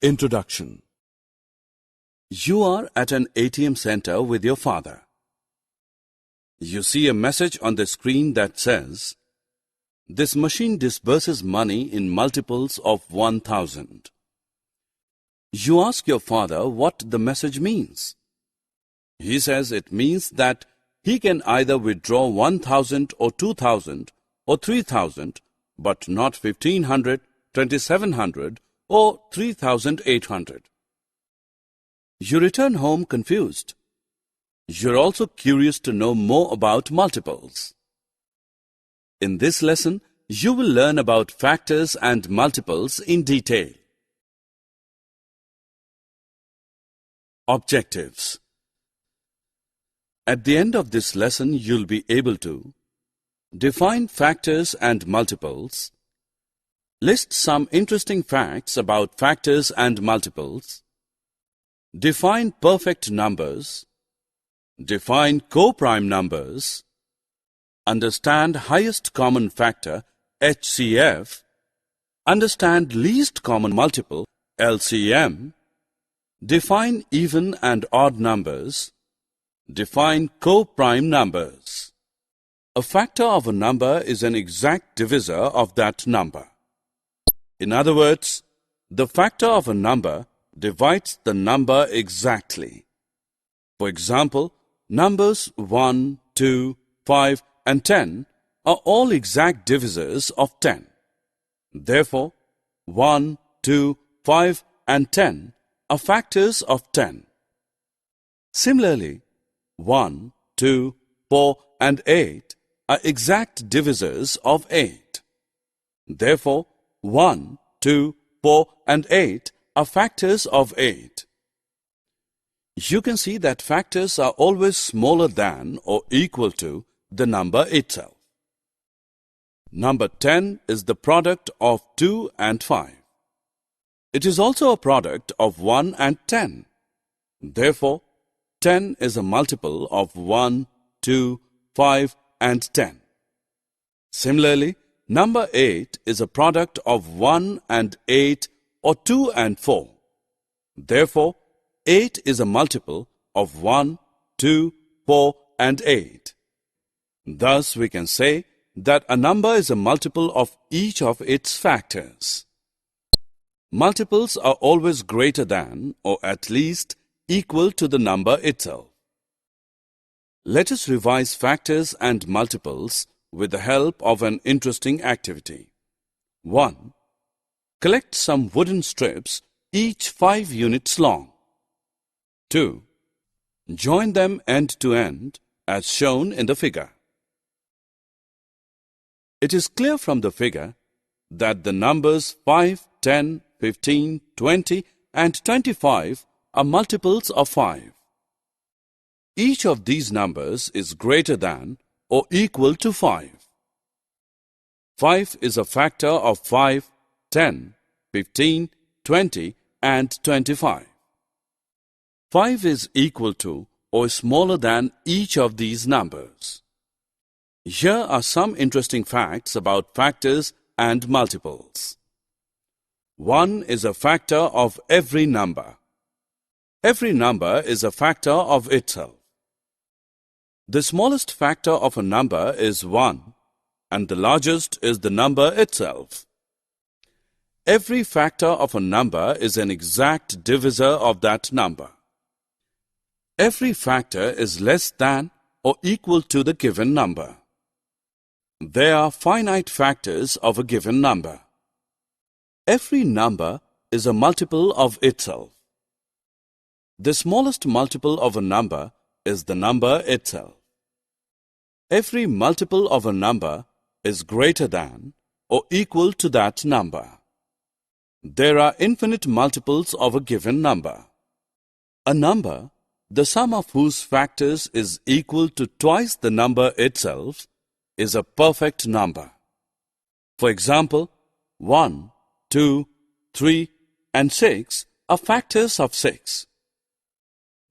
Introduction. You are at an ATM center with your father. You see a message on the screen that says, "This machine disburses money in multiples of 1,000. You ask your father what the message means. He says it means that he can either withdraw 1,000 or 2,000 or 3,000, but not 1,500, 2,700 or 3,800. You return home confused. You're also curious to know more about multiples. In this lesson, you will learn about factors and multiples in detail. Objectives. At the end of this lesson, you'll be able to define factors and multiples, list some interesting facts about factors and multiples, define perfect numbers, define coprime numbers, understand highest common factor HCF, understand least common multiple LCM, define even and odd numbers, define coprime numbers. A factor of a number is an exact divisor of that number. In other words, the factor of a number divides the number exactly. For example, numbers 1, 2, 5 and 10 are all exact divisors of 10. Therefore, 1, 2, 5 and 10 are factors of 10. Similarly, 1, 2, 4 and 8 are exact divisors of 8. Therefore, 1, 2, 4 and 8 are factors of 8. You can see that factors are always smaller than or equal to the number itself. Number 10 is the product of 2 and 5. It is also a product of 1 and 10. Therefore, 10 is a multiple of 1, 2, 5 and 10. Similarly, number 8 is a product of 1 and 8 or 2 and 4. Therefore, 8 is a multiple of 1, 2, 4 and 8. Thus, we can say that a number is a multiple of each of its factors. Multiples are always greater than or at least equal to the number itself. Let us revise factors and multiples with the help of an interesting activity. 1. Collect some wooden strips, each 5 units long. 2. Join them end to end as shown in the figure. It is clear from the figure that the numbers 5, 10, 15, 20 and 25 are multiples of 5. Each of these numbers is greater than or equal to 5. 5 is a factor of 5, 10, 15, 20 and 25. 5 is equal to or smaller than each of these numbers. Here are some interesting facts about factors and multiples. 1 is a factor of every number. Every number is a factor of itself. The smallest factor of a number is 1, and the largest is the number itself. Every factor of a number is an exact divisor of that number. Every factor is less than or equal to the given number. There are finite factors of a given number. Every number is a multiple of itself. The smallest multiple of a number is the number itself. Every multiple of a number is greater than or equal to that number. There are infinite multiples of a given number. A number, the sum of whose factors is equal to twice the number itself, is a perfect number. For example, 1, 2, 3 and 6 are factors of 6.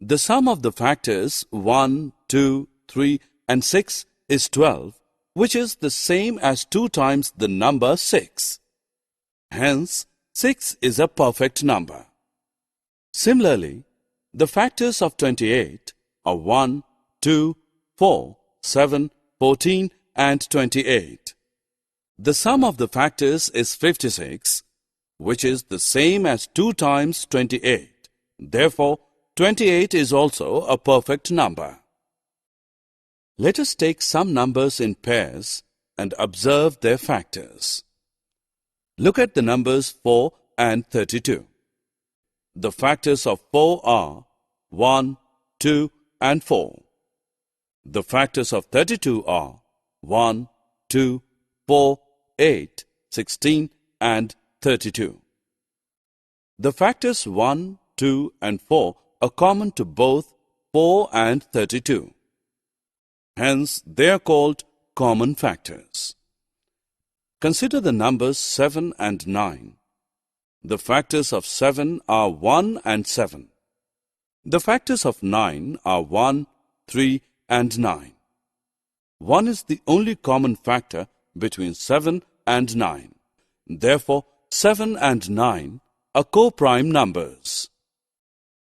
The sum of the factors 1, 2, 3 and 6 is 12, which is the same as 2 times the number 6. Hence, 6 is a perfect number. Similarly, the factors of 28 are 1, 2, 4, 7, 14 and 28. The sum of the factors is 56, which is the same as 2 times 28. Therefore, 28 is also a perfect number. Let us take some numbers in pairs and observe their factors. Look at the numbers 4 and 32. The factors of 4 are 1, 2 and 4. The factors of 32 are 1, 2, 4, 8, 16 and 32. The factors 1, 2 and 4 are common to both 4 and 32. Hence, they are called common factors. Consider the numbers 7 and 9. The factors of 7 are 1 and 7. The factors of 9 are 1, 3 and 9. 1 is the only common factor between 7 and 9. Therefore, 7 and 9 are co-prime numbers.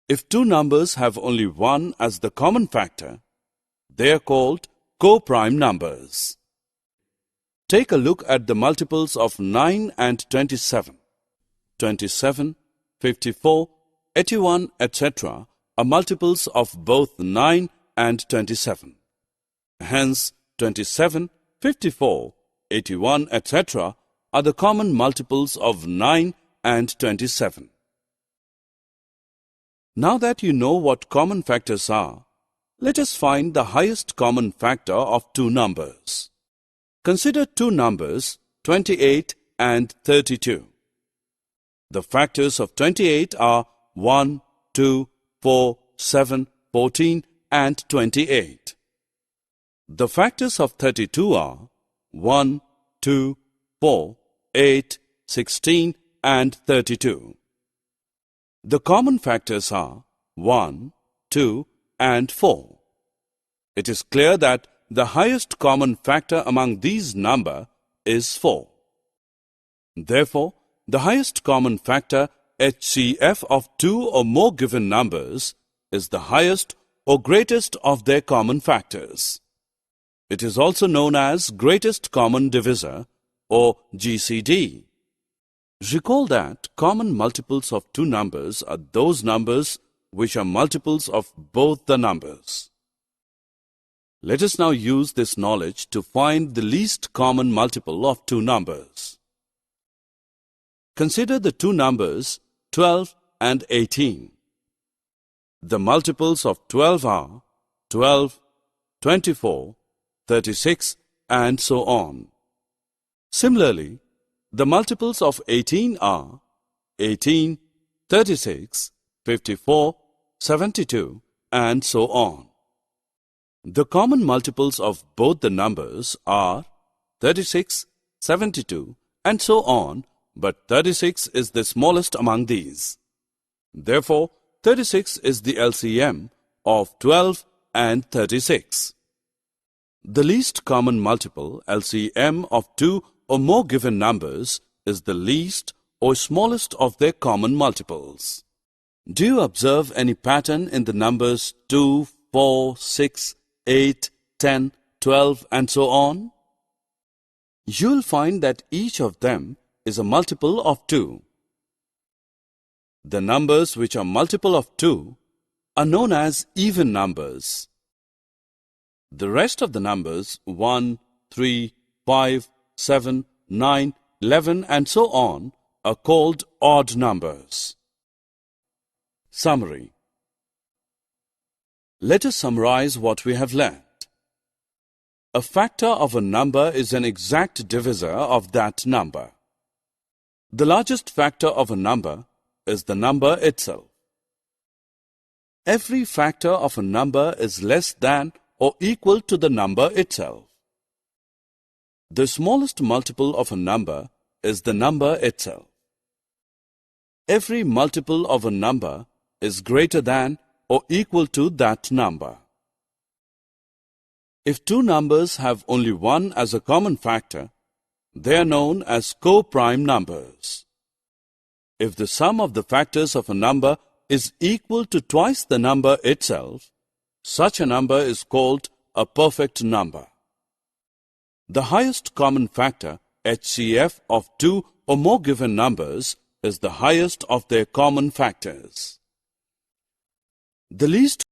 If two numbers have only 1 as the common factor, they are called co-prime numbers. Take a look at the multiples of 9 and 27. 27, 54, 81, etc. are multiples of both 9 and 27. Hence, 27, 54, 81, etc. are the common multiples of 9 and 27. Now that you know what common factors are, let us find the highest common factor of two numbers. Consider two numbers, 28 and 32. The factors of 28 are 1, 2, 4, 7, 14 and 28. The factors of 32 are 1, 2, 4, 8, 16 and 32. The common factors are 1, 2 and 4. It is clear that the highest common factor among these numbers is 4. Therefore, the highest common factor HCF of two or more given numbers is the highest or greatest of their common factors. It is also known as greatest common divisor or GCD. Recall that common multiples of two numbers are those numbers which are multiples of both the numbers. Let us now use this knowledge to find the least common multiple of two numbers. Consider the two numbers 12 and 18. The multiples of 12 are 12, 24, 36 and so on. Similarly, the multiples of 18 are 18, 36, 54, 72 and so on. The common multiples of both the numbers are 36, 72 and so on, but 36 is the smallest among these. Therefore, 36 is the LCM of 12 and 36. The least common multiple LCM of two or more given numbers is the least or smallest of their common multiples. Do you observe any pattern in the numbers 2, 4, 6, 8, 10, 12 and so on? You will find that each of them is a multiple of 2. The numbers which are multiple of 2 are known as even numbers. The rest of the numbers 1, 3, 5, 7, 9, 11 and so on are called odd numbers. Summary. Let us summarize what we have learned. A factor of a number is an exact divisor of that number. The largest factor of a number is the number itself. Every factor of a number is less than or equal to the number itself. The smallest multiple of a number is the number itself. Every multiple of a number is greater than or equal to that number. If two numbers have only one as a common factor, they are known as co-prime numbers. If the sum of the factors of a number is equal to twice the number itself, such a number is called a perfect number. The highest common factor, HCF, of two or more given numbers is the highest of their common factors. The least